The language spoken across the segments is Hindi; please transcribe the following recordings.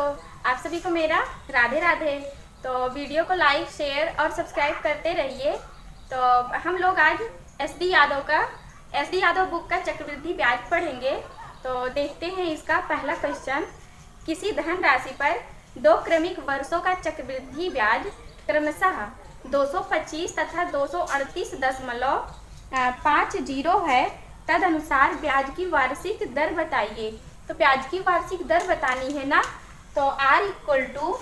आप सभी को मेरा राधे राधे। तो वीडियो को लाइक शेयर और सब्सक्राइब करते रहिए। तो हम लोग आज एस डी यादव बुक का चक्रवृद्धि ब्याज पढ़ेंगे। तो देखते हैं इसका पहला क्वेश्चन। किसी धन राशि पर दो क्रमिक वर्षों का चक्रवृद्धि ब्याज क्रमशः 225 तथा 238.50 है, तदनुसार ब्याज की वार्षिक दर बताइए। तो ब्याज की वार्षिक दर बतानी है ना, तो R equal to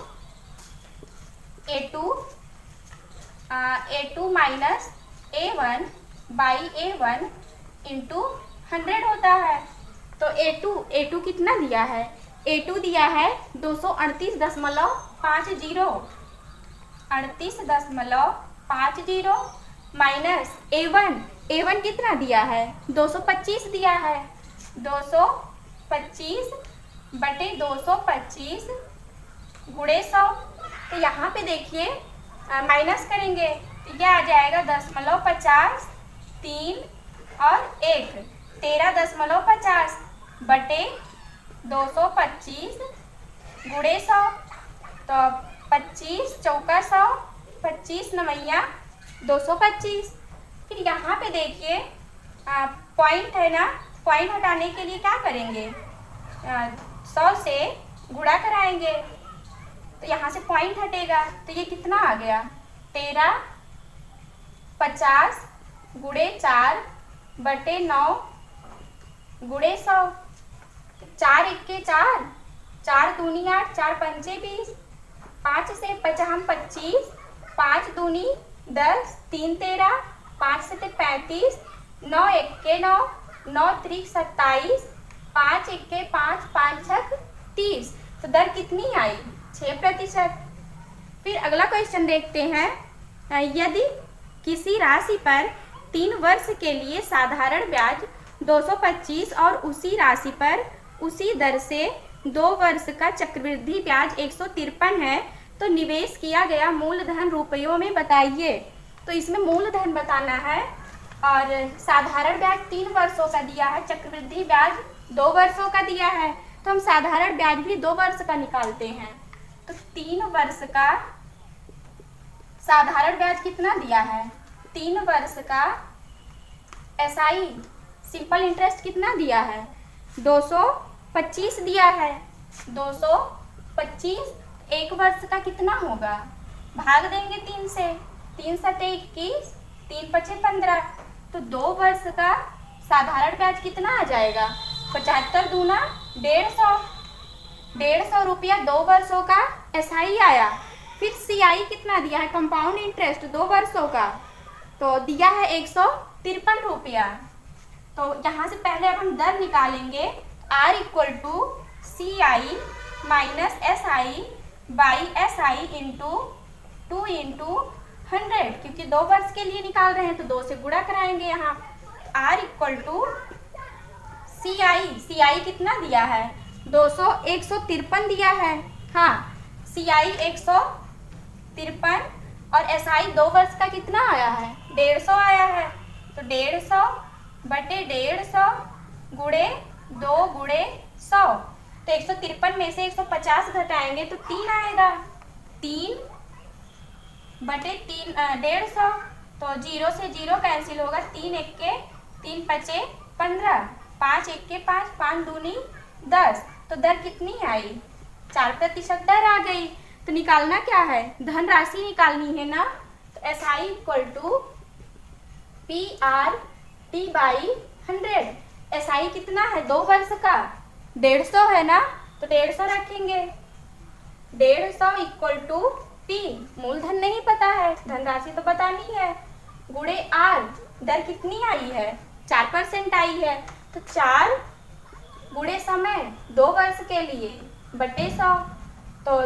A2 minus A1 by A1 into 100 होता है। तो A2 कितना दिया है? A2 दिया है 238.50 माइनस A1 कितना दिया है? 225 दिया है। 225 बटे 225 गुणे 100। तो यहाँ पे देखिए माइनस करेंगे तो यह आ जाएगा 10.50 3 और 1 13.50 बटे 225 गुणे 100। तो 25 चौका 100, 25 नवैया 225। फिर यहाँ पे देखिए पॉइंट है ना, पॉइंट हटाने के लिए क्या करेंगे? 100 से गुणा कराएंगे तो यहाँ से पॉइंट हटेगा। तो ये कितना आ गया? 13 50 गुणे 4 बटे 9 गुणे 100। 4 1 4, 4 दूनी 8, 4 पंचे 20, 5 से 50 25, 5 दूनी 10, 3 13, 5 से 35, 9 1 9, 9 3 27, 5 1 5, 5 6 30। तो दर कितनी आई? 6%। फिर अगला क्वेश्चन देखते हैं। यदि किसी राशि पर 3 वर्ष के लिए साधारण ब्याज 225 और उसी राशि पर उसी दर से 2 वर्ष का चक्रवृद्धि ब्याज 153 है, तो निवेश किया गया मूलधन रुपयों में बताइए। तो इसमें मूलधन बताना है और साधारण ब्याज 3 वर्षों का दिया है, चक्रवृद्धि ब्याज 2 वर्षों का दिया है। तो हम साधारण ब्याज भी 2 वर्ष का निकालते हैं। तो 3 वर्ष का साधारण ब्याज कितना दिया है? 3 वर्ष का SI सिंपल इंटरेस्ट कितना दिया है? 225 दिया है। 225 1 वर्ष का कितना होगा? भाग देंगे 3 से, 3 7 21, 3 5 15। तो 2 वर्ष का साधारण ब्याज कितना आ जाएगा? 75 दूना 150 रुपया 2 वर्षों का SI आया। फिर CI कितना दिया है? कंपाउंड इंटरेस्ट 2 वर्षों का, तो दिया है 153 रुपया। तो यहाँ से पहले अब हम दर निकालेंगे। R equal to CI minus SI by SI into 2 into 100, क्योंकि 2 वर्ष के लिए निकाल रहे हैं तो 2 से गुणा कराएंगे यहाँ। R इक्वल टू CI कितना दिया है? 153 दिया है। हाँ, CI 153 और SI 2 वर्ष का कितना आया है? 150 आया है। तो 150 बटे 150 गुणे 2 गुणे 100। तो 153 में से 150 घटाएंगे तो 3 आएगा। 3 बटे 3 150। तो 0 से 0 कैंसिल होगा। 3 1 3 5 15, 5 1 5, 5 दूनी 10। तो दर कितनी आई? 4% दर आ गई। तो निकालना क्या है? धनराशि निकालनी है ना। तो SI equal to PRT by 100। SI कितना है? 2 वर्ष का 150 है ना, तो 150 रखेंगे। 150 इक्वल टू P, मूलधन नहीं पता है, धनराशि तो बतानी है, गुणे R, दर कितनी आई है? 4% आई है। तो 4 गुणे समय 2 वर्ष के लिए बटे 100। तो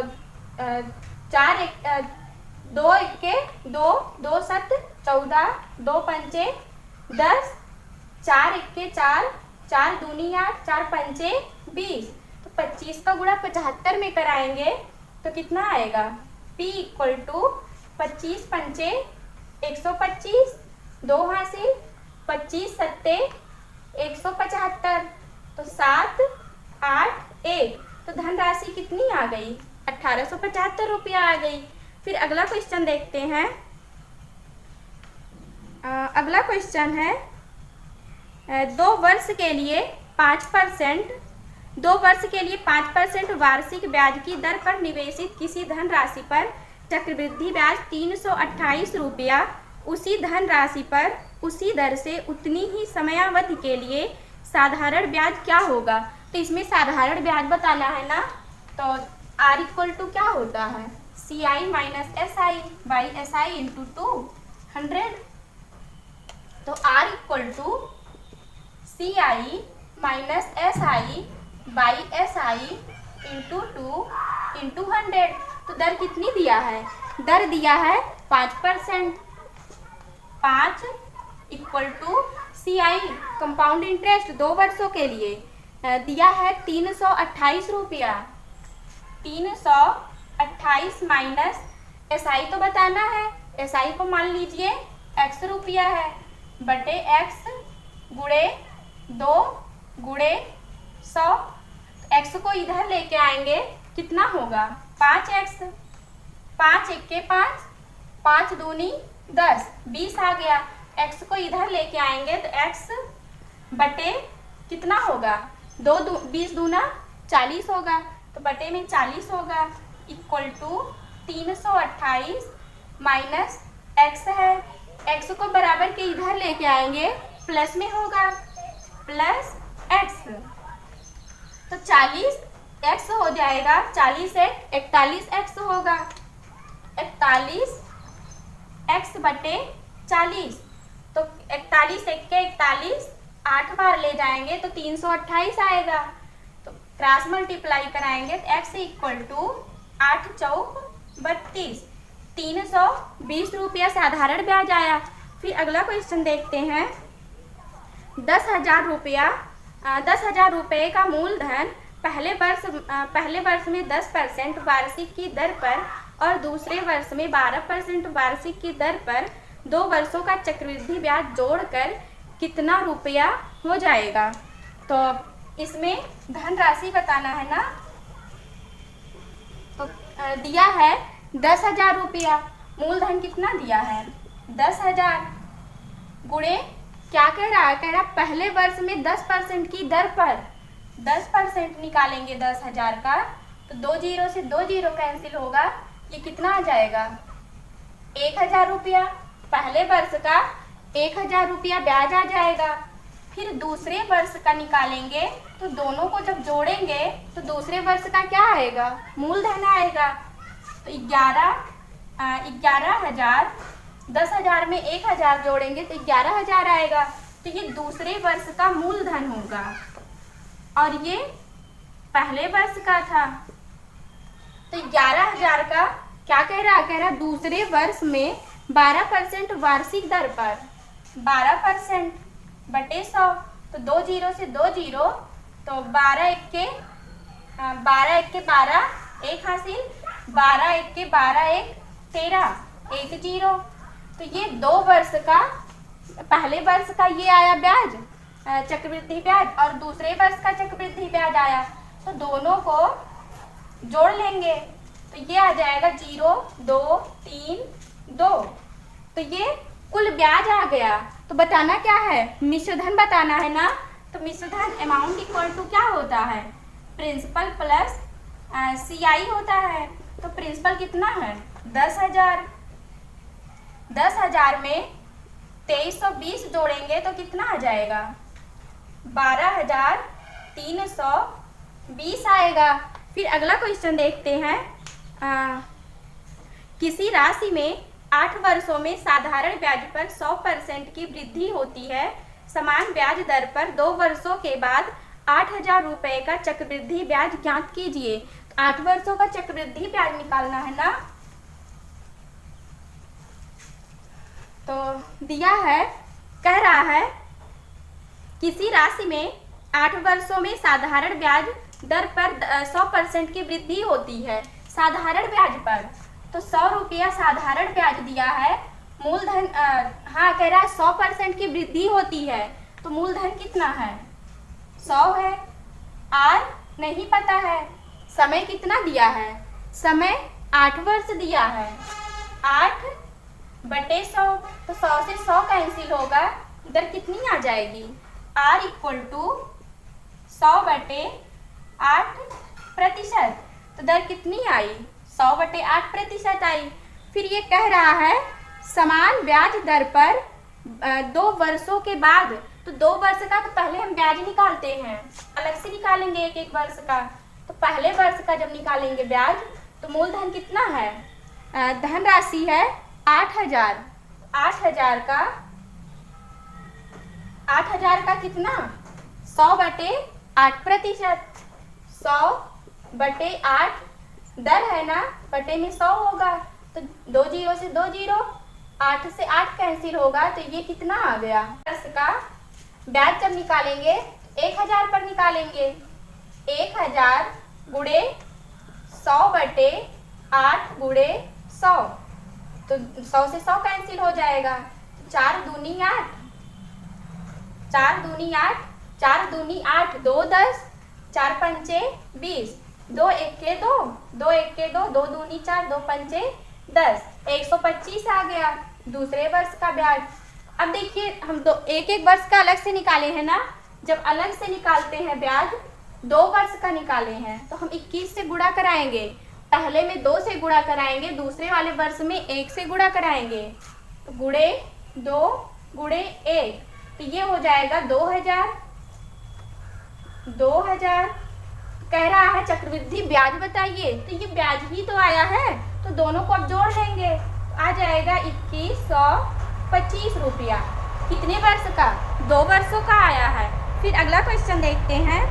4 2 1 2, 2 7 14, 2 पंचे 10, 4 1 4, 4 दूनी 8, 4 पंचे 20। तो 25 का गुणा 75 में कराएंगे तो कितना आएगा? P इक्वल टू 25 पंचे 125, 2 हासिल, 25 सत्ते 175। तो 7 8 1 तो धनराशि कितनी आ गई? 1875 रुपया आ गई। फिर अगला क्वेश्चन देखते हैं। अगला क्वेश्चन है 2 वर्ष के लिए 5% वार्षिक ब्याज की दर पर निवेशित किसी धनराशि पर चक्रवृद्धि ब्याज 328 रुपया उसी धनराशि पर उसी दर से उतनी ही समयावधि के लिए साधारण ब्याज क्या होगा? तो इसमें साधारण ब्याज बताना है ना, तो R इक्वल टू क्या होता है? CI minus SI by SI into 200। तो R equal to CI minus SI by SI into 2 into 100। तो दर कितनी दिया है? दर दिया है 5%। 5 equal to CI compound interest 2 वर्षों के लिए दिया है 328 रुपया। 328 माइनस SI तो बताना है, SI को मान लीजिए X रुपया है, बटे X गुणे 2 गुणे 100। X को इधर लेके आएंगे, कितना होगा? 5X। 5 1 5, 5 दूनी 10, 20 आ गया। X को इधर लेके आएंगे तो X बटे कितना होगा? 20 दूना 40 होगा, तो बटे में 40 होगा, इक्वल टू 328 माइनस X है। X को बराबर के इधर लेके आएंगे, प्लस में होगा, प्लस X। तो 40X हो जाएगा, 40 एक 41X होगा। 41X बटे 40, तो 41 एक के 41, 8 बार ले जाएंगे तो 328 आएगा। तो क्रॉस मल्टीप्लाई कराएंगे तो X इक्वल टू 8 चौक 32, 320 रुपया साधारण ब्याज आया। फिर अगला क्वेश्चन देखते हैं। 10,000 रुपये का मूलधन पहले वर्ष में 10% वार्षिक की दर पर और दूसरे वर्ष में 12% वार्षिक की दर पर 2 वर्षों का चक्रवृद्धि ब्याज जोड़कर कितना रुपया हो जाएगा? तो इसमें धनराशि बताना है ना, तो दिया है 10,000 रुपया। मूलधन कितना दिया है? 10,000 गुणे क्या कह रहा है? कह रहा पहले वर्ष में 10% की दर पर 10% निकालेंगे 10,000 का, तो 2 जीरो से 2 जीरो कैंसिल होगा, ये कितना आ जाएगा? 1,000 रुपया। पहले वर्ष का 1,000 रुपया ब्याज आ जाएगा। फिर दूसरे वर्ष का निकालेंगे तो दोनों को जब जोड़ेंगे तो दूसरे वर्ष का क्या आएगा? मूलधन आएगा। तो 11,000, 10,000 में 1,000 जोड़ेंगे तो 11,000 आएगा। तो ये दूसरे वर्ष का मूलधन होगा और ये पहले वर्ष का था। तो 11,000 का क्या कह रहा? कह रहा दूसरे वर्ष में 12% वार्षिक दर पर 12% बटे 100। तो 2 जीरो से 2 जीरो, तो 12 एक के 12, 1 हासिल, 12 एक के 12, 1 13, 1 जीरो। तो ये 2 वर्ष का, पहले वर्ष का ये आया ब्याज, चक्रवृद्धि ब्याज, और दूसरे वर्ष का चक्रवृद्धि ब्याज आया। तो दोनों को जोड़ लेंगे तो ये आ जाएगा 0, 2, 3, 2। तो ये कुल ब्याज आ गया। तो बताना क्या है? मिश्रधन बताना है ना। तो मिश्रधन अमाउंट इक्वल टू क्या होता है? प्रिंसिपल प्लस CI होता है। तो प्रिंसिपल कितना है? 10,000। 10,000 में 2320 जोड़ेंगे तो कितना आ जाएगा? 12,320 आएगा। फिर अगला क्वेश्चन देखते हैं। किसी राशि में 8 वर्षों में साधारण ब्याज पर 100% की वृद्धि होती है। समान ब्याज दर पर 2 वर्षों के बाद 8,000 रुपये का चक्रवृद्धि ब्याज ज्ञात कीजिए। 8 वर्षों का चक्रवृद्धि ब्याज निकालना है ना। तो दिया है, कह रहा है किसी राशि में 8 वर्षों में साधारण ब्याज दर पर 100% की वृद्धि होती है। साधारण ब्याज पर तो 100 रुपया साधारण ब्याज दिया है। मूलधन हाँ कह रहा है 100% की वृद्धि होती है। तो मूलधन कितना है? 100 है। आर नहीं पता है समय कितना दिया है? समय 8 वर्ष दिया है। 8 बटे 100, तो 100 से 100 कैंसिल होगा, इधर कितनी आ जाएगी? R इक्वल टू 100 बटे 8%, तो दर कितनी आई? 100 बटे 8% आई। फिर ये कह रहा है समान ब्याज दर पर 2 वर्षों के बाद, तो 2 वर्ष का तो पहले हम ब्याज निकालते हैं, अलग से निकालेंगे एक एक वर्ष का। तो पहले वर्ष का जब निकालेंगे ब्याज, तो मूलधन कितना है? धनराशि है 8000। 8000 का कितना? 100 बटे 8%। 100 बटे 8 दर है ना, बटे में 100 होगा, तो 2 जीरो से 2 जीरो, 8 से 8 कैंसिल होगा, तो ये कितना आ गया? वर्ष का ब्याज जब निकालेंगे 1000 पर निकालेंगे। 1000 गुणे 100 बटे 8 गुणे 100, तो 100 से 100 कैंसिल हो जाएगा। 4 दूनी 8, 4 दूनी 8, 4 दूनी 8, 2 10, 4 पंचे 20, 2 एके 2, 2 एके 2, 2 दूनी 4, 2 पंचे 10, 125 आ गया दूसरे वर्ष का ब्याज। अब देखिए हम एक एक वर्ष का अलग से निकाले हैं ना, जब अलग से निकालते हैं ब्याज 2 वर्ष का निकाले हैं, तो हम 21 से गुणा कराएंगे। पहले में 2 से गुणा कराएंगे, दूसरे वाले वर्ष में 1 से गुणा कराएंगे, तो गुणे 2 गुणे 1, तो ये हो जाएगा 2000। 2000 कह रहा है चक्रवृद्धि ब्याज बताइए, तो ये ब्याज ही तो आया है, तो दोनों को अब जोड़ लेंगे, आ जाएगा 2125 रुपया। कितने वर्ष का? 2 वर्षों का आया है। फिर अगला क्वेश्चन देखते हैं।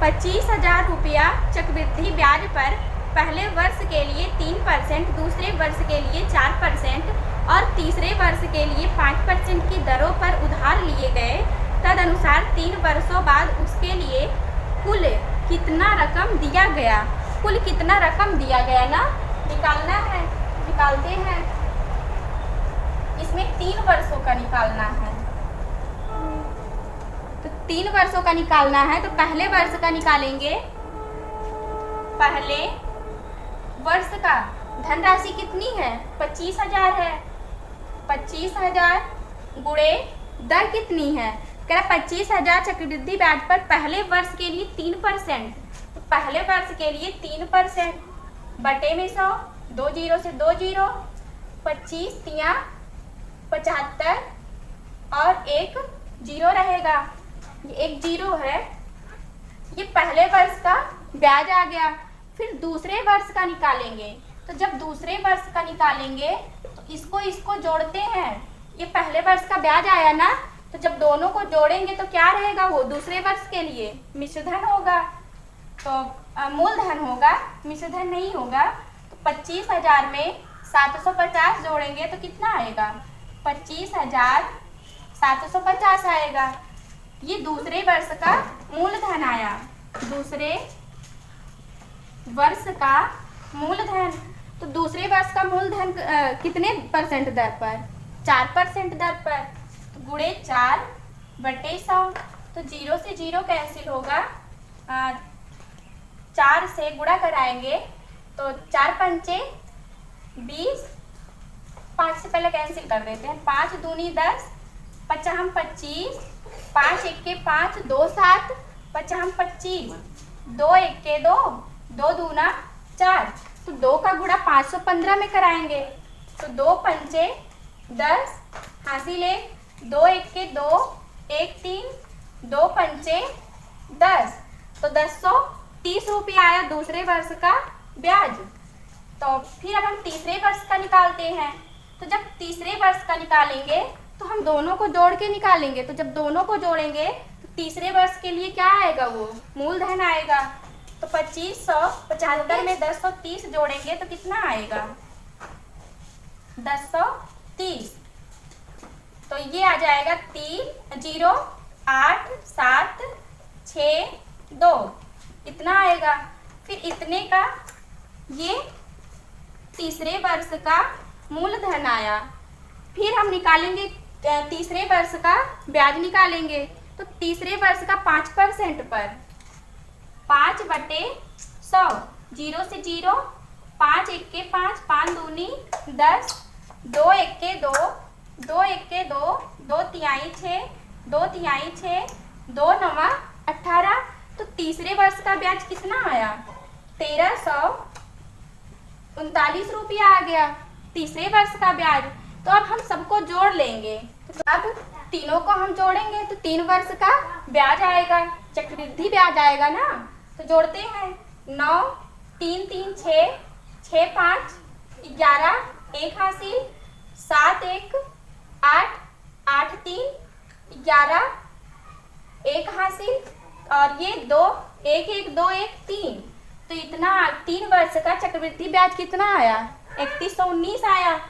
25,000 रुपया चक्रवृद्धि ब्याज पर पहले वर्ष के लिए 3%, दूसरे वर्ष के लिए 4% और तीसरे वर्ष के लिए 5% की दरों पर उधार लिए गए, तदनुसार 3 वर्षों बाद उसके लिए कुल कितना रकम दिया गया? कुल कितना रकम दिया गया ना, निकालना है, निकालते हैं। इसमें 3 वर्षों का निकालना है, तो 3 वर्षों का निकालना है, तो पहले वर्ष का निकालेंगे। पहले वर्ष का धनराशि कितनी है? 25,000 है। 25,000 गुणे दर कितनी है? कह रहा 25,000 चक्रवृद्धि ब्याज पर पहले वर्ष के लिए 3%, तो पहले वर्ष के लिए 3% बटे में 100, 2 जीरो से 2 जीरो, 25 तिया 75 और 1 जीरो रहेगा, ये 1 जीरो है। ये पहले वर्ष का ब्याज आ गया। फिर दूसरे वर्ष का निकालेंगे, तो जब दूसरे वर्ष का निकालेंगे तो इसको जोड़ते हैं। ये पहले वर्ष का ब्याज आया ना, तो जब दोनों को जोड़ेंगे तो क्या रहेगा? वो दूसरे वर्ष के लिए मिश्रधन होगा, तो मूलधन होगा, मिश्रधन नहीं होगा। तो 25,000 में 750 जोड़ेंगे तो कितना आएगा? 25,750 आएगा। ये दूसरे वर्ष का मूलधन आया। दूसरे वर्ष का मूलधन, तो दूसरे वर्ष का मूलधन कितने % दर पर? 4% दर पर, तो गुणे 4 बटे 100, तो 0 से 0 कैंसिल होगा, 4 से गुणा कराएंगे, तो 4 पंचे 20, 5 से पहले कैंसिल कर देते हैं, 5 दूनी 10, 55 25, 5 एके 5, 2 7, 55 25, 2 एके 2, 2 दूना 4, तो 2 का गुणा 515 में कराएंगे, तो 2 पंचे 10 हासिल 1, 2 एके 2, 1 3, 2 पंचे 10, तो 1030 रुपया आया दूसरे वर्ष का ब्याज। तो फिर अब हम तीसरे वर्ष का निकालते हैं, तो जब तीसरे वर्ष का निकालेंगे तो हम दोनों को जोड़ के निकालेंगे, तो जब दोनों को जोड़ेंगे तो तीसरे वर्ष के लिए क्या आएगा? वो मूलधन आएगा। तो 2575 में 1030 जोड़ेंगे तो कितना आएगा? 1030, तो ये आ जाएगा 3 0 8 7 6 2, इतना आएगा। फिर इतने का ये तीसरे वर्ष का मूलधन आया। फिर हम निकालेंगे तीसरे वर्ष का ब्याज निकालेंगे, तो तीसरे वर्ष का 5% पर 5/100, 0 से 0, 5 1 5, 5 दूनी 10, 2 1 2, 2 1 2, 2 तिहाई 6, 2 तिहाई 6, 2 9 18। तो तीसरे वर्ष का ब्याज कितना आया? 1339 रुपया आ गया तीसरे वर्ष का ब्याज। तो अब हम सबको जोड़ लेंगे, तो अब तीनों को हम जोड़ेंगे तो 3 वर्ष का ब्याज आएगा, चक्रवृद्धि ब्याज आएगा ना। तो जोड़ते हैं, 9 3 3 6, 6 5 11, 1 हासिल, 7 1 8, 8 3 11, 1 हासिल, और ये 2 1 1 2 1 3। तो इतना 3 वर्ष का चक्रवृद्धि ब्याज कितना आया? 3119 आया।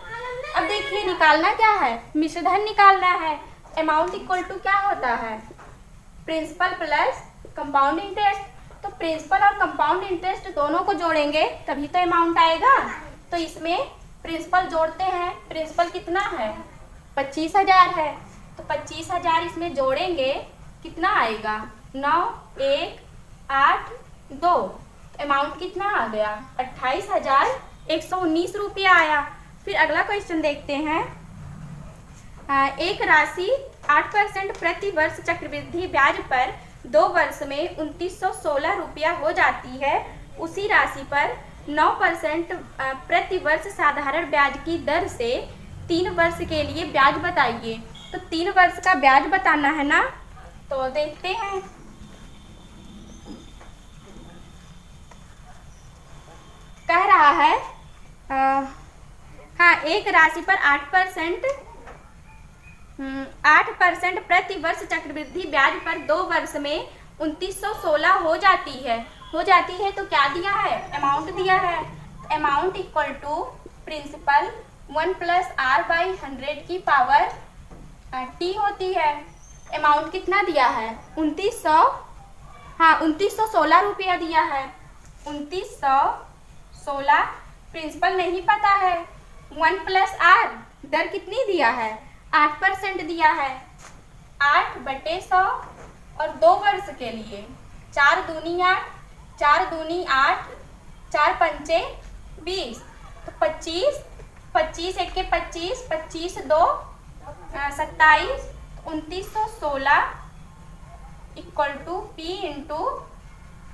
अब देखिए निकालना क्या है, मिश्रधन निकालना है। अमाउंट इक्वल टू क्या होता है? Principal plus compound interest. तो प्रिंसिपल और कंपाउंड इंटरेस्ट दोनों को जोड़ेंगे तभी तो अमाउंट आएगा। तो इसमें प्रिंसिपल जोड़ते हैं, प्रिंसिपल कितना है? 25,000 है। तो 25,000 इसमें जोड़ेंगे, कितना आएगा? 9 1 8 2। अमाउंट कितना आ गया? 28,119 रुपया आया। फिर अगला क्वेश्चन देखते हैं। एक राशि 8% प्रति वर्ष चक्रवृद्धि ब्याज पर 2 वर्ष में 2916 रुपया हो जाती है। उसी राशि पर 9% प्रति वर्ष साधारण ब्याज की दर से 3 वर्ष के लिए ब्याज बताइए। तो 3 वर्ष का ब्याज बताना है ना, तो देखते हैं। कह रहा है हाँ, एक राशि पर 8% प्रति वर्ष चक्रवृद्धि ब्याज पर 2 वर्ष में 2916 हो जाती है। तो क्या दिया है? अमाउंट दिया है। Amount equal to principal 1 + r/100 की पावर t होती है। अमाउंट कितना दिया है? 2916 रुपया दिया है। 2916। प्रिंसिपल नहीं पता है। 1 + r दर कितनी दिया है? 8% दिया है। 8/100 और 2 वर्ष के लिए 4 दूनी 8, 4 दूनी 8, 4 पंचे 20। तो 25, 25 1 25, 25 2 27, 2916 इक्वल टू p ×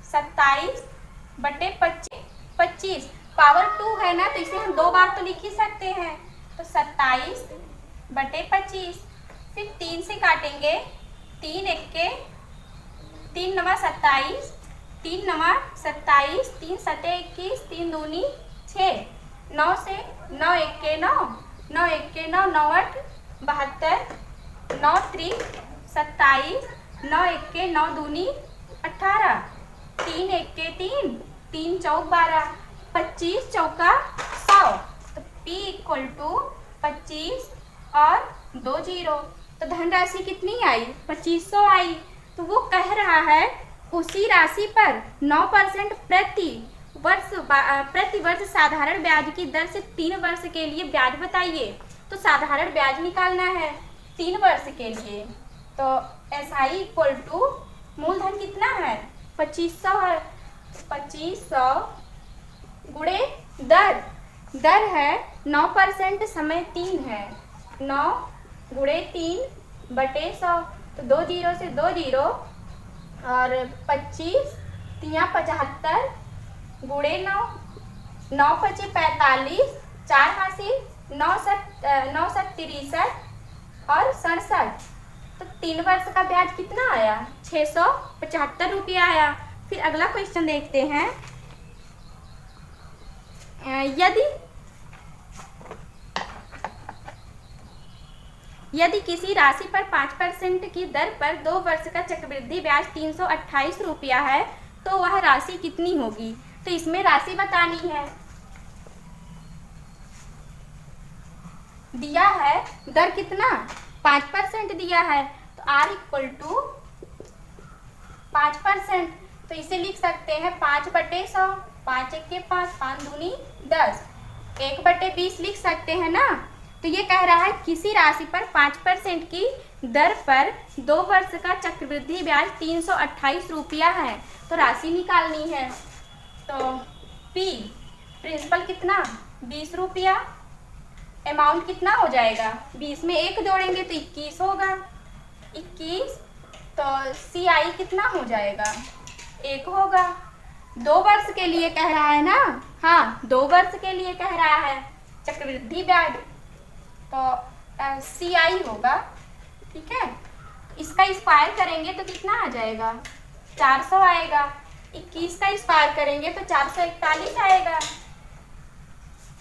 27/25। पावर 2 है ना, तो इसे हम 2 बार तो लिख ही सकते हैं। तो 27/25। फिर 3 से काटेंगे, 3 1 3 9 27, 3 9 27, 3 7 21, 3 दूनी 6, 9 से 9 1 9, 9 1 9 9 8 72, 9 3 27, 9 1 9 दूनी 18, 3 1 3, 3 चौक 12, 25 चौका 100। तो P = 25 और 2 0। तो धनराशि कितनी आई? 2500 आई। तो वो कह रहा है उसी राशि पर 9% प्रति वर्ष साधारण ब्याज की दर से 3 वर्ष के लिए ब्याज बताइए। तो साधारण ब्याज निकालना है 3 वर्ष के लिए। तो SI = मूलधन कितना है? 2500 है। 2500 गुणे दर है 9%, समय 3 है। 9 गुणे 3/100। तो 2 0 से 2 0 और 25 3 75 गुणे 9, 9 5 45, 4 हासिल, 9 7 63 और 67। तो 3 वर्ष का ब्याज कितना आया? 675 रुपया आया। फिर अगला क्वेश्चन देखते हैं। यदि किसी राशि पर 5% की दर पर 2 वर्ष का चक्रवृद्धि ब्याज 328 रुपया है, तो वह राशि कितनी होगी? तो इसमें राशि बतानी है। दिया है दर कितना? 5% दिया है। तो R = 5%। तो इसे लिख सकते हैं 5/100, 5 1 5, 5 दूनी 10, 1/20 लिख सकते हैं ना। तो ये कह रहा है किसी राशि पर 5% की दर पर 2 वर्ष का चक्रवृद्धि ब्याज 328 रुपया है। तो राशि निकालनी है। तो P प्रिंसिपल कितना 20 रुपया, अमाउंट कितना हो जाएगा 20 में 1 जोड़ेंगे तो 21 होगा 21। तो CI कितना हो जाएगा 1 होगा। 2 वर्ष के लिए कह रहा है ना, हाँ 2 वर्ष के लिए कह रहा है चक्रवृद्धि ब्याज, तो CI होगा। ठीक है, इसका स्क्वायर करेंगे तो कितना आ जाएगा 400 आएगा। 21 का स्क्वायर करेंगे तो 441 आएगा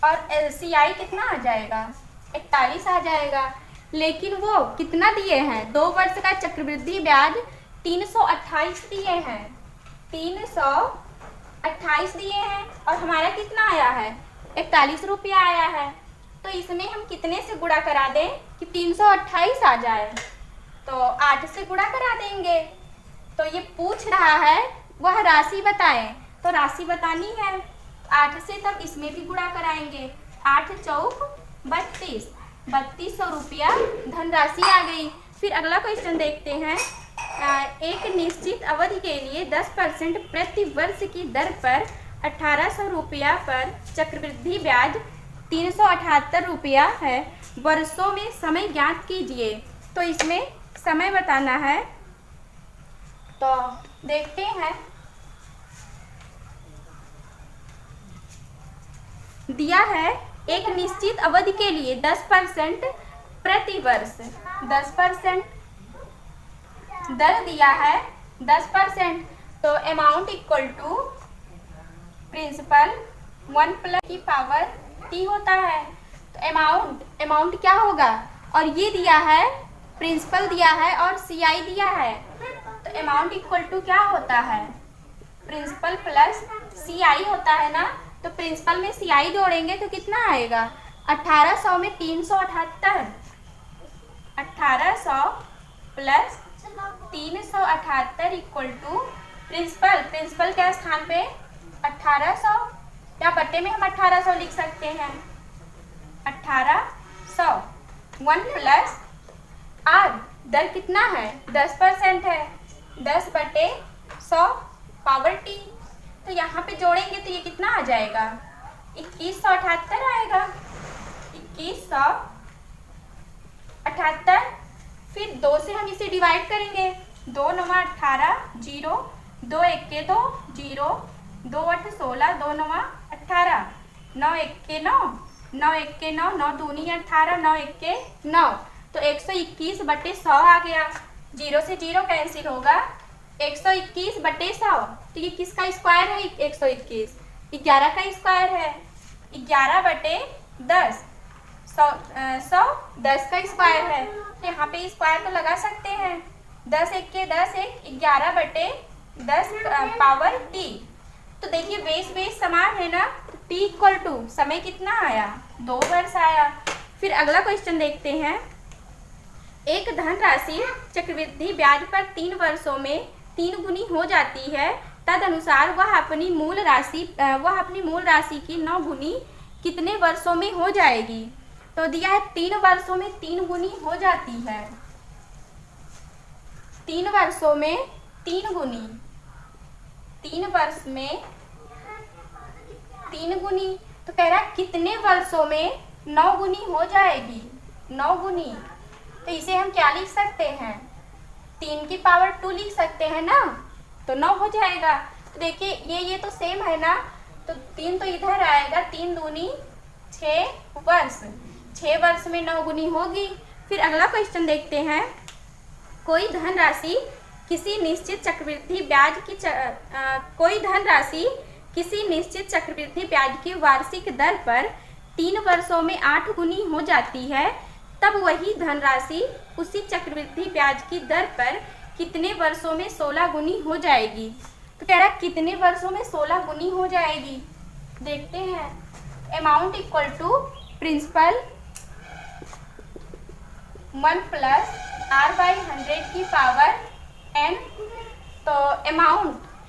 और CI कितना आ जाएगा 41 आ जाएगा। लेकिन वो कितना दिए हैं 2 वर्ष का चक्रवृद्धि ब्याज 328 दिए हैं, 328 दिए हैं और हमारा कितना आया है 41 रुपया आया है। तो इसमें हम कितने से गुणा करा दें कि 328 आ जाए, तो 8 से गुणा करा देंगे। तो ये पूछ रहा है वह राशि बताएं, तो राशि बतानी है 8 से, तब इसमें भी गुणा कराएंगे। 8 चौक 32, 3200 रुपया धनराशि आ गई। फिर अगला क्वेश्चन देखते हैं। एक निश्चित अवधि के लिए 10% प्रति वर्ष की दर पर 1800 रुपया पर चक्रवृद्धि ब्याज 378 रुपया है। वर्षों में समय ज्ञात कीजिए। तो इसमें समय बताना है, तो देखते हैं। दिया है एक निश्चित अवधि के लिए 10% प्रति वर्ष, 10% दर दिया है 10%। तो amount equal to principal 1 plus की पावर t होता है। तो अमाउंट क्या होगा, और ये दिया है प्रिंसिपल दिया है और CI दिया है। तो अमाउंट इक्वल टू क्या होता है प्रिंसिपल प्लस CI होता है ना। तो प्रिंसिपल में CI जोड़ेंगे तो कितना आएगा 1800 में 378, 1800 प्लस 378 इक्वल टू प्रिंसिपल के स्थान पे 1800 या बट्टे में हम 1800 लिख सकते हैं। 1800 1 प्लस R, दर कितना है 10% है, 10 बटे 100 पावर t। तो यहाँ पे जोड़ेंगे तो ये कितना आ जाएगा 2178 आएगा, 2178। फिर 2 से हम इसे डिवाइड करेंगे, 2 9 18 0, 2 1 के 2 0, 2 8 16, 2 9 18, 9 1 के 9, 9 1 के 9, 9 दूनी 18, 9 1 के 9। तो 121 बटे 100 आ गया, 0 से 0 कैंसिल होगा, 121 बटे 100। तो ये किसका स्क्वायर है 121, 11 का स्क्वायर है, 11 बटे 10, 100 10 का स्क्वायर है। तो यहाँ पे स्क्वायर तो लगा सकते हैं, 10 1 के 10 1, 11 बटे 10 पावर t। तो देखिए बेस समान है ना, t इक्वल टू समय कितना आया 2 वर्ष आया। फिर अगला क्वेश्चन देखते हैं। एक धनराशि चक्रवृद्धि ब्याज पर 3 वर्षों में 3 गुनी हो जाती है, तदनुसार वह अपनी मूल राशि की 9 गुनी कितने वर्षों में हो जाएगी। तो दिया है 3 वर्षों में 3 गुनी हो जाती है, 3 वर्षों में 3 गुनी, 3 वर्ष में 3 गुनी। तो कह रहा है कितने वर्षों में 9 गुनी हो जाएगी, 9 गुनी। तो इसे हम क्या लिख सकते हैं 3 की पावर 2 लिख सकते हैं ना, तो 9 हो जाएगा। तो देखिए ये तो सेम है ना, तो 3 तो इधर आएगा, 3 दूनी 6 वर्ष, 6 वर्ष में 9 गुनी होगी। फिर अगला क्वेश्चन देखते हैं। कोई धनराशि किसी निश्चित चक्रवृद्धि ब्याज की वार्षिक दर पर 3 वर्षों में 8 गुनी हो जाती है, तब वही धनराशि उसी चक्रवृद्धि ब्याज की दर पर कितने वर्षों में 16 गुनी हो जाएगी। तो कह रहा है कितने वर्षों में 16 गुनी हो जाएगी, देखते हैं। Amount equal to principal 1 plus R/100 की पावर n। तो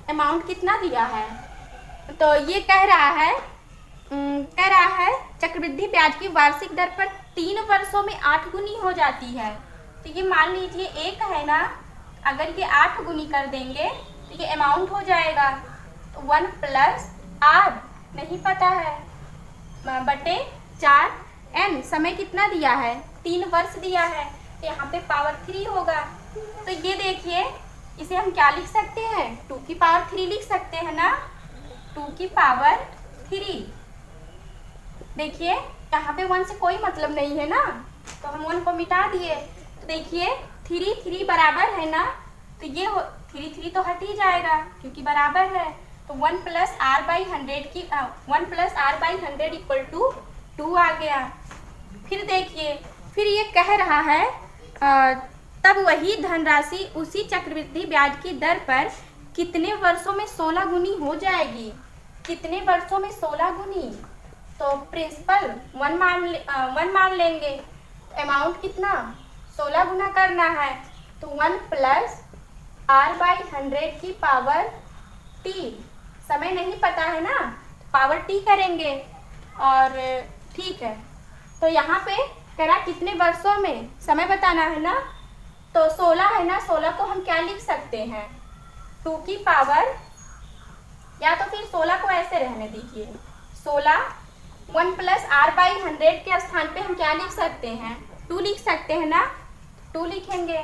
अमाउंट कितना दिया है, तो ये कह रहा है चक्रवृद्धि ब्याज की वार्षिक दर पर 3 वर्षों में 8 गुनी हो जाती है। तो ये मान लीजिए 1 है ना, अगर ये 8 गुनी कर देंगे तो ये अमाउंट हो जाएगा 1 प्लस r, नहीं पता है, बटे 4n। समय कितना दिया है? 3 वर्ष दिया है, तो यहाँ पे पावर 3 होगा। तो ये देखिए, इसे हम क्या लिख सकते हैं? 2 की पावर 3 लिख सकते हैं ना, 2 की पावर 3। देखिए यहाँ पे 1 से कोई मतलब नहीं है ना, तो हम 1 को मिटा दिए। तो देखिए 3 3 बराबर है ना, तो ये 3 3 तो हट ही जाएगा क्योंकि बराबर है। तो 1 प्लस r बाई 100 की 1 plus r by 100 equal to 2 आ गया। फिर देखिए, फिर ये कह रहा है तब वही धनराशि उसी चक्रवृद्धि ब्याज की दर पर कितने वर्षों में 16 गुनी हो जाएगी? कितने वर्षों में 16 गुनी? तो प्रिंसिपल 1 मान लेंगे। अमाउंट कितना? 16 गुना करना है, तो 1 प्लस r बाई 100 की पावर t। समय नहीं पता है ना, पावर t करेंगे। और ठीक है, तो यहाँ पे करा कितने वर्षों में, समय बताना है ना, तो 16 है ना, 16 को हम क्या लिख सकते हैं? 2 की पावर, या तो फिर 16 को ऐसे रहने दीजिए, 16 1 प्लस r बाई 100 के स्थान पे हम क्या लिख सकते हैं? 2 लिख सकते हैं ना, 2 लिखेंगे,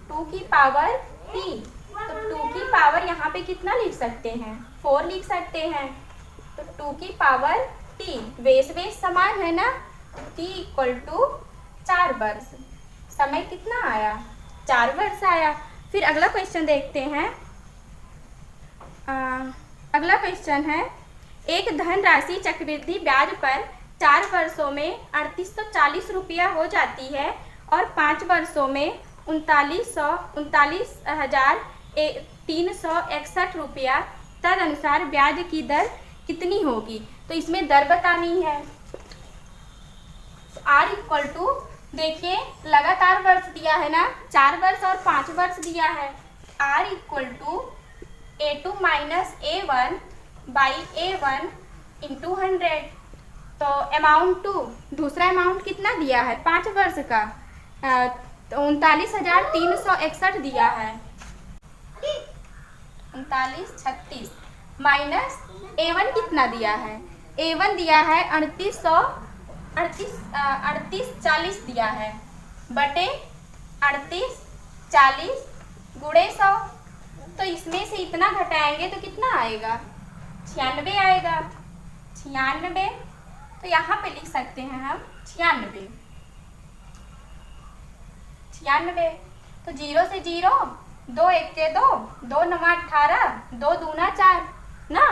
2 की पावर t। तो 2 की पावर यहाँ पे कितना लिख सकते हैं? 4 लिख सकते हैं। तो 2 की पावर t, बेस समान है ना, t इक्वल टू 4 वर्ष। समय कितना आया? 4 वर्ष आया। फिर अगला क्वेश्चन देखते हैं। अगला क्वेश्चन है, एक धनराशि चक्रवृद्धि ब्याज पर 4 वर्षों में 3840 रुपया हो जाती है और 5 वर्षों में 39,361 रुपया, तदनुसार ब्याज की दर कितनी होगी? तो इसमें दर बतानी है। r इक्वल टू, देखिए लगातार वर्ष दिया है ना, 4 वर्ष और 5 वर्ष दिया है। r equal to a2 minus a1 by a1 into 100। तो अमाउंट 2, दूसरा अमाउंट कितना दिया है? 5 वर्ष का, तो 39,361 दिया है, 3936 माइनस a1 कितना दिया है? a1 दिया है 3840 दिया है, बटे 3840 गुणे 100। तो इसमें से इतना घटाएंगे तो कितना आएगा? 96 आएगा। 96, तो यहाँ पे लिख सकते हैं हम 96। तो 0 से 0, 2 1 के 2, 2 9 18, 2 दूना 4 ना,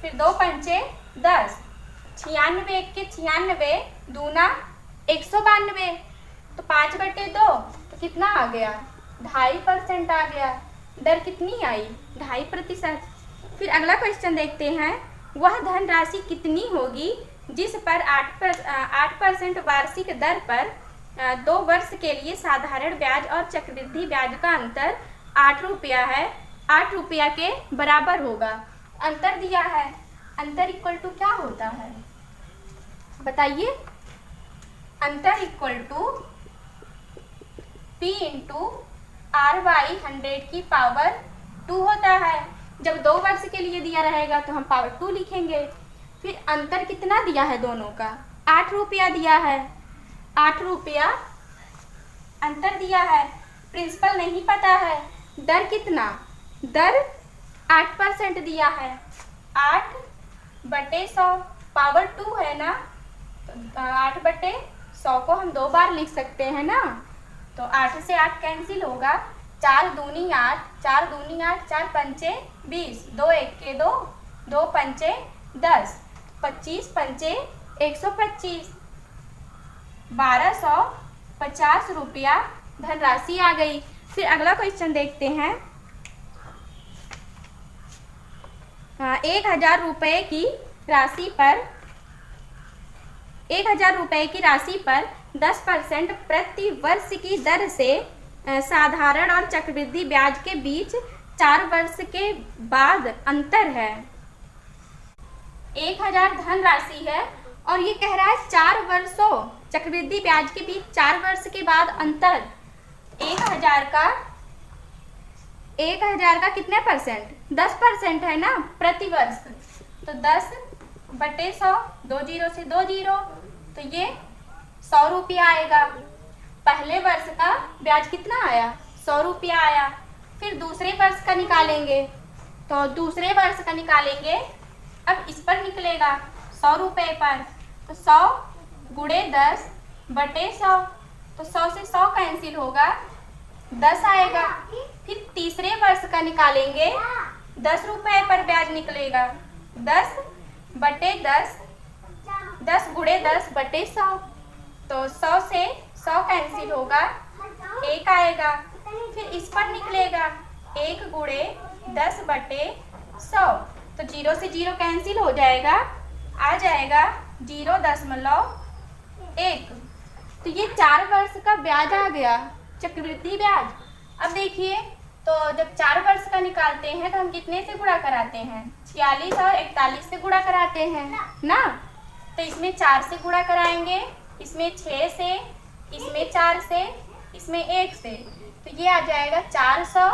फिर 2 पंचे 10, 96 1 के 96, दूना 192। तो 5 बटे 2, तो कितना आ गया? 2.5% आ गया। दर कितनी आई? 2.5%। फिर अगला क्वेश्चन देखते हैं, वह धनराशि कितनी होगी जिस पर 8% वार्षिक दर पर 2 वर्ष के लिए साधारण ब्याज और चक्रवृद्धि ब्याज का अंतर 8 रुपया है, 8 रुपया के बराबर होगा। अंतर दिया है, अंतर इक्वल टू क्या होता है बताइए? अंतर equal to p into r by 100 की पावर 2 होता है। जब 2 वर्ष के लिए दिया रहेगा तो हम पावर 2 लिखेंगे। फिर अंतर कितना दिया है दोनों का? 8 रुपया दिया है, 8 रुपया अंतर दिया है। प्रिंसिपल नहीं पता है, दर कितना? दर 8% दिया है, 8 बटे 100, पावर 2 है ना, तो 8 बटे 100 को हम 2 बार लिख सकते हैं ना। तो 8 से 8 कैंसिल होगा, 4 दूनी 8, 4 दूनी 8, 4 पंचे 20, 2 1 के 2, 2 पंचे 10, 25 पंचे 125, 1250 रुपया धनराशि आ गई। फिर अगला क्वेश्चन देखते हैं। 1000 रुपये की राशि पर 1000 रुपये की राशि पर 10% प्रति वर्ष की दर से साधारण और चक्रवृद्धि ब्याज के बीच 4 वर्ष के बाद अंतर है। 1000 धनराशि है और ये कह रहा है 4 वर्षों चक्रवृद्धि ब्याज के बीच 4 वर्ष के बाद अंतर 1000 का कितने परसेंट? 10% है ना प्रति वर्ष। तो 10/100, 2 जीरो से 2 जीरो, तो ये 100 रुपया आएगा। पहले वर्ष का ब्याज कितना आया? 100 रुपया आया। फिर दूसरे वर्ष का निकालेंगे, तो दूसरे वर्ष का निकालेंगे, अब इस पर निकलेगा 100 रुपये पर, तो 100 गुणे 10/100, तो 100 से 100 कैंसिल होगा, 10 आएगा। फिर तीसरे वर्ष का निकालेंगे, 10 रुपये पर ब्याज निकलेगा, 10/10, 10 गुणे 10/100, तो 100 से 100 कैंसिल होगा, 1 आएगा। फिर इस पर निकलेगा 1 गुणे 10/100, तो 0 से 0 कैंसिल हो जाएगा, आ जाएगा 0.1। तो ये 4 वर्ष का ब्याज आ गया, चक्रवृद्धि ब्याज। अब देखिए, तो जब 4 वर्ष का निकालते हैं तो हम कितने से गुणा कराते हैं? 46 और 41 से गुणा कराते हैं ना। तो इसमें 4 से गुणा कराएंगे, इसमें 6 से, इसमें 4 से, इसमें 1 से, तो ये आ जाएगा 400,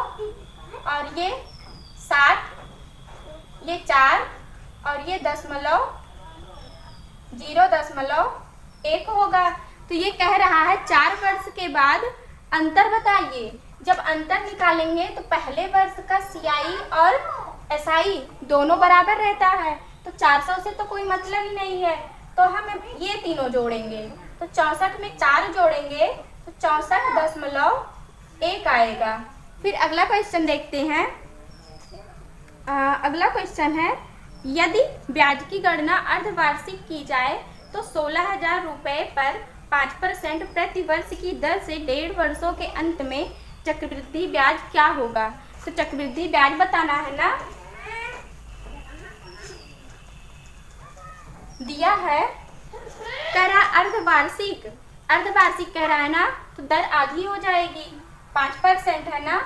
और ये 60, ये 4 और ये 0.1 होगा। तो ये कह रहा है 4 वर्ष के बाद अंतर बताइए। जब अंतर निकालेंगे तो पहले वर्ष का CI और SI दोनों बराबर रहता है, तो 400 से तो कोई मतलब ही नहीं है, तो हम ये तीनों जोड़ेंगे, तो 64 में 4 जोड़ेंगे तो 64.1 आएगा। फिर अगला क्वेश्चन देखते हैं। अगला क्वेश्चन है, यदि ब्याज की गणना अर्धवार्षिक की जाए तो 16,000 रुपये पर 5% प्रति वर्ष की दर से 1.5 वर्षों के अंत में चक्रवृद्धि ब्याज क्या होगा? तो चक्रवृद्धि ब्याज बताना है ना। दिया है, कह रहा अर्धवार्षिक, अर्धवार्षिक कह रहा है ना, तो दर आधी हो जाएगी, 5% है ना,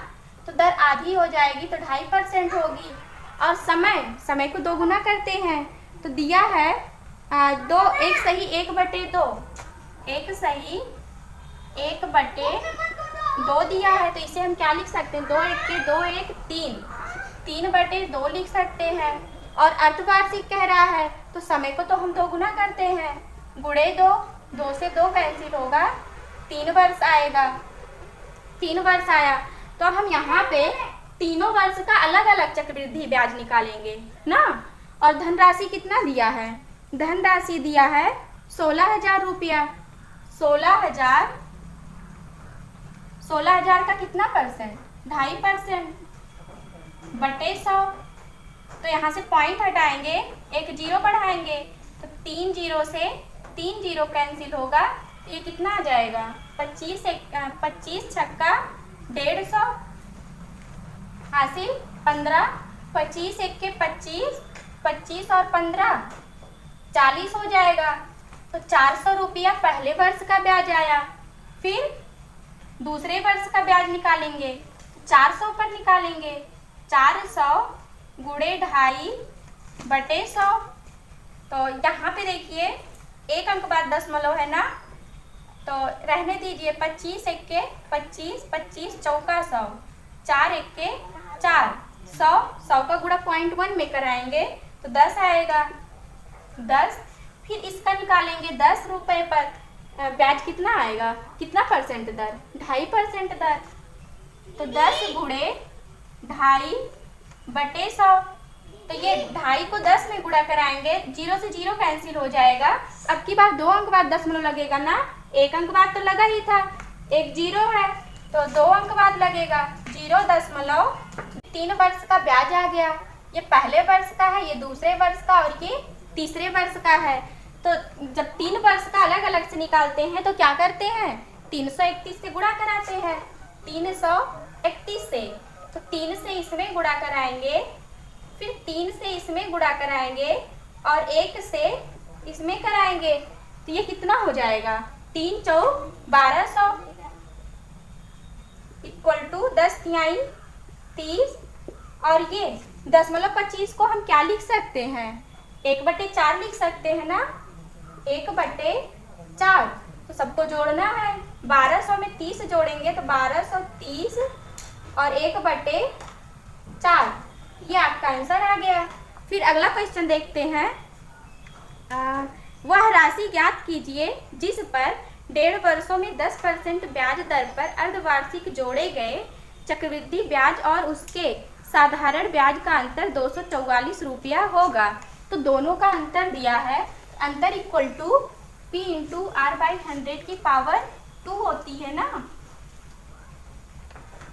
तो दर आधी हो जाएगी तो 2.5% होगी। और समय को 2 गुना करते हैं, तो दिया है 1 सही 1/2, 1 सही 1/2 दिया है, तो इसे हम क्या लिख सकते हैं? 2 1 के 2 1 3, 3/2 लिख सकते हैं। और अर्धवार्षिक कह रहा है तो समय को तो हम 2 गुना करते हैं, गुणे 2, 2 से 2 कैंसिल होगा, 3 वर्ष आएगा, 3 वर्ष आया। तो अब हम यहाँ पे तीनों वर्ष का अलग अलग चक्रवृद्धि ब्याज निकालेंगे ना। और धनराशि कितना दिया है? धनराशि दिया है 16,000 रुपया। 16,000 का कितना परसेंट? 2.5% बटे 100, तो यहाँ से पॉइंट हटाएंगे, 1 जीरो बढ़ाएंगे, तो 3 जीरो से 3 जीरो कैंसिल होगा, ये कितना आ जाएगा? 25 छक्का 150 हासिल 15, 25 1 के 25, 25 और 15 40 हो जाएगा। तो 400 रुपया पहले वर्ष का ब्याज आया। फिर दूसरे वर्ष का ब्याज निकालेंगे, 400 पर निकालेंगे, 400 गुणे 2.5 बटे 100। तो यहाँ पे देखिए 1 अंक बाद दशमलव है ना, तो रहने दीजिए, 25 1 के 25, 25 चौका 100, 4 1 के 4, 100 का गुणा 0.1 में कराएंगे तो 10 आएगा, 10। फिर इसका निकालेंगे 10 रुपये पर ब्याज कितना आएगा? कितना परसेंट दर? 2.5% दर। तो 10 गुणे 2.5 बटे 100, तो ये 2.5 को 10 में गुणा कराएंगे, 0 से 0 कैंसिल हो जाएगा। अब की बार 2 अंक बाद दशमलव लगेगा ना, 1 अंक बाद तो लगा ही था, 1 जीरो है तो 2 अंक बाद लगेगा, 0.3 वर्ष का ब्याज आ गया। ये पहले वर्ष का है, ये दूसरे वर्ष का, और ये तीसरे वर्ष का है। तो जब 3 वर्ष का अलग अलग से निकालते हैं तो क्या करते हैं? 331 से गुणा कराते हैं, 331 से, तो 3 से इसमें गुणा कराएंगे, फिर 3 से इसमें गुणा कराएंगे और 1 से इसमें कराएंगे, तो ये कितना हो जाएगा? 3 चौक 1200 इक्वल टू 10 तिहाई 30। और ये 0.25 को हम क्या लिख सकते हैं? 1/4 लिख सकते हैं ना, 1/4। तो सबको जोड़ना है। 1200 में 30 जोड़ेंगे तो 1230 और 1/4, ये आपका आंसर आ गया। फिर अगला क्वेश्चन देखते हैं। वह राशि ज्ञात कीजिए जिस पर 1.5 वर्षों में 10% ब्याज दर पर अर्धवार्षिक जोड़े गए चक्रवृद्धि ब्याज और उसके साधारण ब्याज का अंतर 244 रुपया होगा। तो दोनों का अंतर दिया है, अंतर equal to P into R/100 की पावर 2 होती है ना।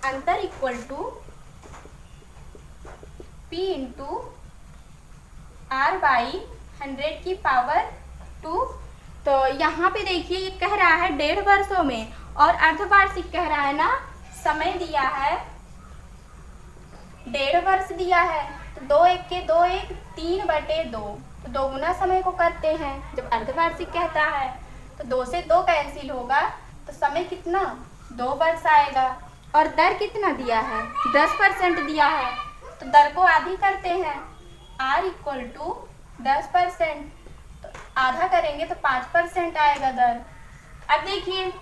अंतर equal to P into R/100 की पावर 2। तो यहाँ पे देखिए ये कह रहा है 1.5 वर्षों में और अर्धवार्षिक कह रहा है ना। समय दिया है 1.5 वर्ष दिया है, तो 2 1 के 2 1 3/2, तो 2 गुना समय को करते हैं। जब अर्धवार्षिक कहता है तो 2 से 2 कैंसिल होगा, तो समय कितना 2 वर्ष आएगा। और दर कितना दिया है 10% दिया है, तो दर को आधी करते हैं। R इक्वल टू 10%, तो आधा करेंगे तो 5% आएगा दर। अब देखिए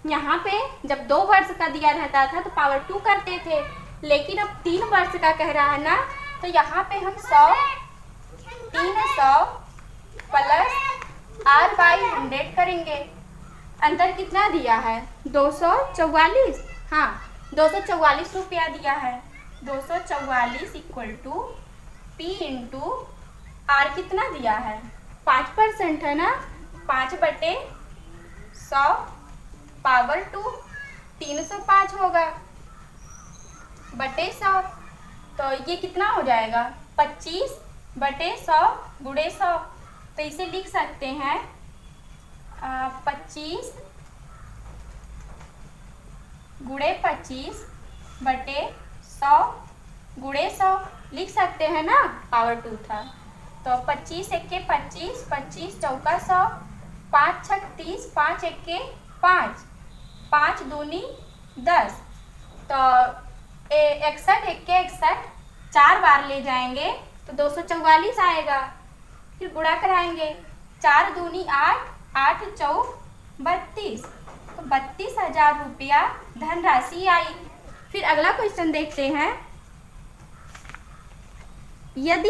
यहाँ पे जब 2 वर्ष का दिया रहता था तो पावर 2 करते थे, लेकिन अब 3 वर्ष का कह रहा है ना, तो यहाँ पे हम 300 प्लस R/100 करेंगे। अंतर कितना दिया है 244, हाँ 244 रुपया दिया है। 244 equal to P into R कितना दिया है 5% है ना, 5/100 पावर 2 305 होगा बटे 100। तो ये कितना हो जाएगा 25/100 गुणे 100। तो इसे लिख सकते हैं 25 गुणे 25/100 गुणे 100 लिख सकते हैं ना, पावर 2 था। तो 25 1 के 25, 25 चौका 100, 5 6 30, 5 1 के 5, 5 दूनी 10। तो 61 1 के 61 4 बार ले जाएंगे तो 244 आएगा। फिर गुणा कराएंगे, 4 दूनी 8, 8 चौक 32, तो 32,000 रुपया धनराशि आई। फिर अगला क्वेश्चन देखते हैं। यदि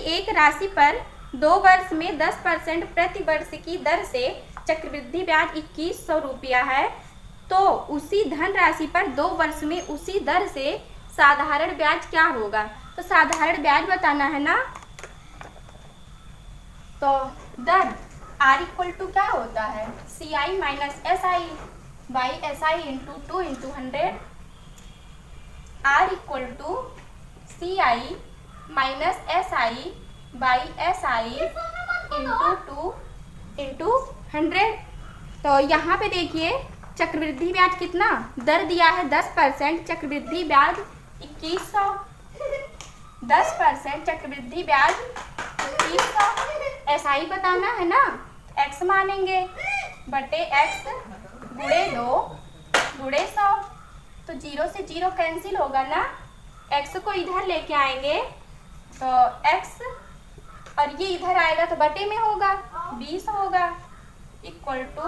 एक राशि पर 2 वर्ष में 10% प्रति वर्ष की दर से चक्रवृद्धि ब्याज 2100 रुपया है, तो उसी धनराशि पर 2 वर्ष में उसी दर से साधारण ब्याज क्या होगा। तो साधारण ब्याज बताना है ना, तो दर R इक्वल टू क्या होता है CI minus SI by SI into 2 into 100। R equal to CI minus SI by SI into 2 into 100। तो यहाँ पे देखिए चक्रवृद्धि ब्याज कितना दर दिया है 10%, चक्रवृद्धि ब्याज 2100, 10% चक्रवृद्धि ब्याज 2100। SI बताना है ना, x मानेंगे बटे x गुणे 2 गुणे 100। तो 0 से 0 कैंसिल होगा ना, x को इधर लेके आएंगे तो x और ये इधर आएगा तो बटे में होगा 20 होगा इक्वल टू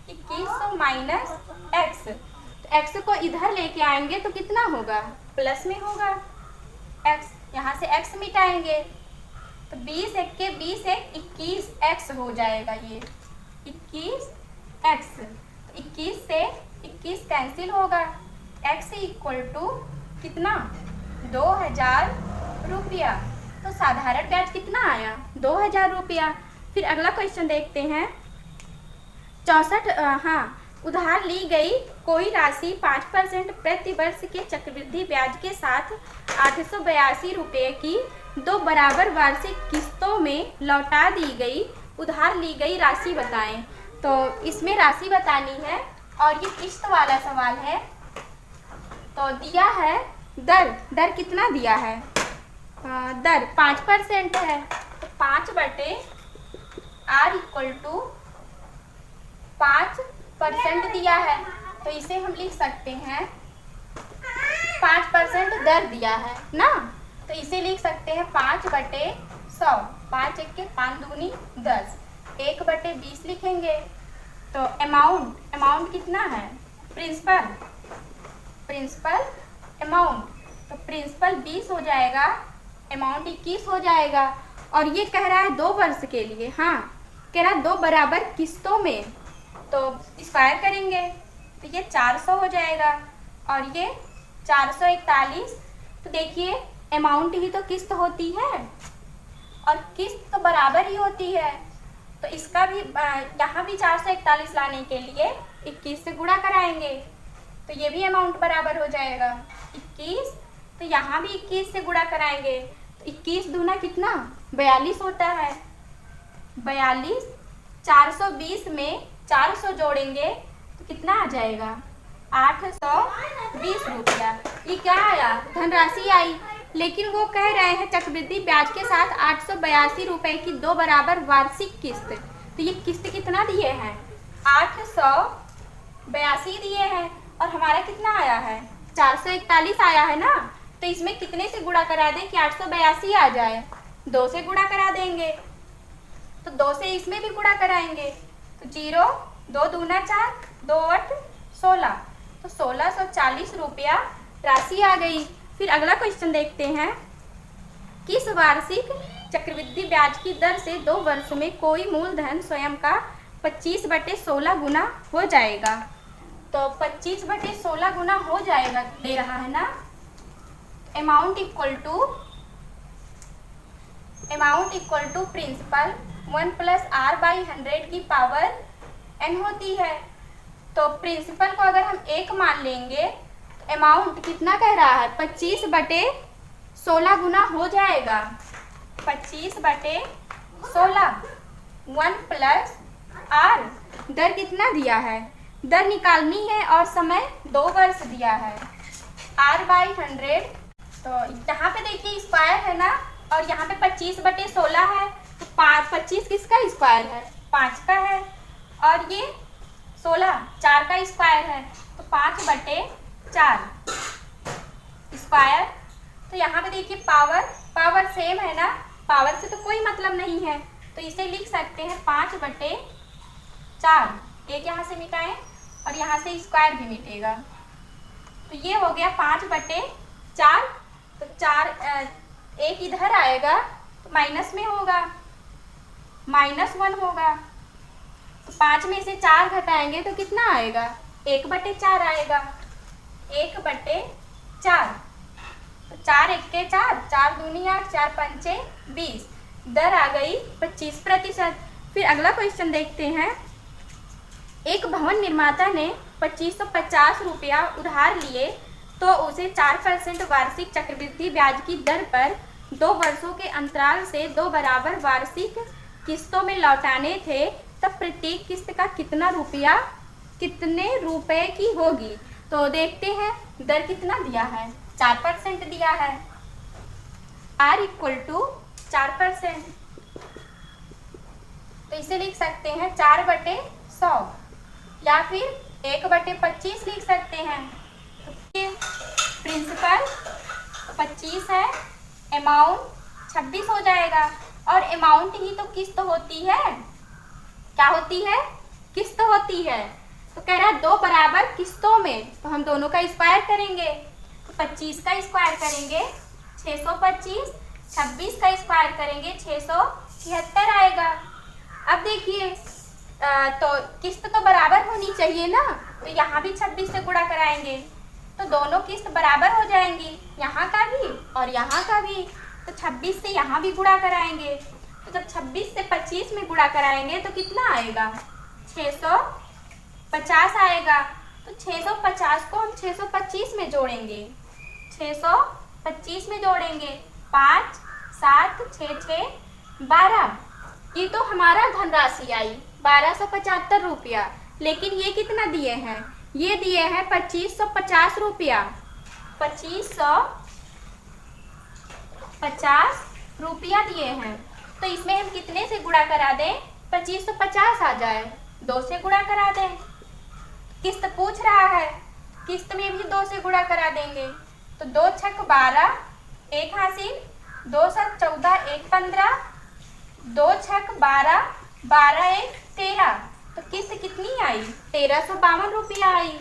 2100 माइनस x। तो x को इधर लेके आएंगे तो कितना होगा प्लस में होगा x, यहाँ से x मिटाएंगे तो 20 1 के 20 1 21x हो जाएगा। ये 21x, तो 21 से 21 कैंसिल होगा, x इक्वल टू कितना 2000 रुपया। तो साधारण ब्याज कितना आया 2000 रुपया। फिर अगला क्वेश्चन देखते हैं। 64 उधार ली गई कोई राशि 5% प्रति वर्ष के चक्रवृद्धि ब्याज के साथ 882 रुपये की 2 बराबर वार्षिक किस्तों में लौटा दी गई उधार ली गई राशि बताएं। तो इसमें राशि बतानी है और ये किस्त वाला सवाल है। तो दिया है दर कितना दिया है दर 5% है, तो 5/R इक्वल टू 5% दिया है, तो इसे हम लिख सकते हैं 5% दर दिया है ना, तो इसे लिख सकते हैं 5/100, 5 1 के 5 दूनी 10, 1/20 लिखेंगे तो अमाउंट कितना है, प्रिंसिपल अमाउंट, तो प्रिंसिपल 20 हो जाएगा, अमाउंट 21 हो जाएगा। और ये कह रहा है 2 वर्ष के लिए, हाँ कह रहा है 2 बराबर किस्तों में, तो स्क्वायर करेंगे तो ये 400 हो जाएगा और ये 441। तो देखिए अमाउंट ही तो किस्त होती है और किस्त तो बराबर ही होती है, तो इसका भी यहाँ भी 441 लाने के लिए 21 से गुणा कराएंगे तो ये भी अमाउंट बराबर हो जाएगा 21। तो यहाँ भी 21 से गुणा कराएंगे तो 21 दूना कितना 42 होता है, 42। 420 में 400 जोड़ेंगे तो कितना आ जाएगा 820 रुपया। ये क्या आया, धनराशि आई, लेकिन वो कह रहे हैं चक्रवृद्धि ब्याज के साथ 882 रुपए की 2 बराबर वार्षिक किस्त। तो ये किस्त कितना दिए हैं 882 दिए हैं और हमारा कितना आया है 441 आया है ना, तो इसमें कितने से गुणा करा दें कि 882 आ जाए, 2 से गुणा करा देंगे, तो 2 से इसमें भी गुणा कराएंगे तो 0, 2 दूना 4, 2 8 16, तो 1640 रुपया राशि आ गई। फिर अगला क्वेश्चन देखते हैं, किस वार्षिक चक्रवृद्धि ब्याज की दर से 2 वर्ष में कोई मूलधन स्वयं का 25/16 गुना हो जाएगा। तो 25/16 गुना हो जाएगा दे रहा है ना, amount equal to principal 1 + r/100 की पावर n होती है। तो प्रिंसिपल को अगर हम 1 मान लेंगे तो अमाउंट कितना कह रहा है 25/16 गुना हो जाएगा, 25/16 1 + r। दर कितना दिया है, दर निकालनी है और समय 2 वर्ष दिया है, r/100। तो यहाँ पे देखिए स्क्वायर है ना और यहाँ पे 25/16 है, तो 25 किसका स्क्वायर है 5 का है और ये 16 4 का स्क्वायर है, तो 5/4 स्क्वायर। तो यहाँ पे देखिए पावर सेम है ना, पावर से तो कोई मतलब नहीं है, तो इसे लिख सकते हैं 5/4। एक यहाँ से मिटाएं और यहाँ से स्क्वायर भी मिटेगा, तो ये हो गया 5/4। तो 4 एक इधर आएगा तो माइनस में होगा, -1 होगा, तो 5 में से 4 घटाएंगे तो कितना आएगा 1/4 आएगा, 1/4। तो 4 × 1 = 4, 4 दूनी 8, 4 पंचे 20, दर आ गई 25%। फिर अगला क्वेश्चन देखते हैं, एक भवन निर्माता ने 2550 रुपया उधार लिए तो उसे 4% वार्षिक चक्रवृद्धि ब्याज की दर पर 2 वर्षों के अंतराल से 2 बराबर वार्षिक किस्तों में लौटाने थे, तब प्रत्येक किस्त का कितने रुपए की होगी। तो देखते हैं दर कितना दिया है 4% दिया है, r = 4%। तो इसे लिख सकते हैं 4/100 या फिर 1/25 लिख सकते हैं। प्रिंसिपल 25 है, अमाउंट 26 हो जाएगा और अमाउंट ही तो किस्त होती है, क्या होती है किस्त होती है। तो कह रहा है 2 बराबर किस्तों में, तो हम दोनों का स्क्वायर करेंगे, तो 25 का स्क्वायर करेंगे 625, 26 का स्क्वायर करेंगे 676 आएगा। अब देखिए तो किस्त तो बराबर होनी चाहिए ना, तो यहाँ भी 26 से गुणा कराएंगे तो दोनों किस्त बराबर हो जाएंगी, यहाँ का भी और यहाँ का भी। तो 26 से यहाँ भी गुणा कराएंगे, तो जब 26 से 25 में गुणा कराएंगे तो कितना आएगा 650 आएगा। तो 650 को हम 625 में जोड़ेंगे, 625 में जोड़ेंगे 5 7 6 6 12, ये तो हमारा धनराशि आई 1275 रुपया। लेकिन ये कितना दिए हैं, ये दिए हैं 2550 रुपया, 2550 रुपया दिए हैं। तो इसमें हम कितने से गुणा करा दें 2550 आ जाए, 2 से गुणा करा दें। किस्त पूछ रहा है, किस्त में भी 2 से गुणा करा देंगे, तो 2 छक 12, 1 हासिल, 2 7 14, 1 15, 2 छक 12, 12 1 13, तो तो किस्त कितनी आई? 1352 रुपया आई।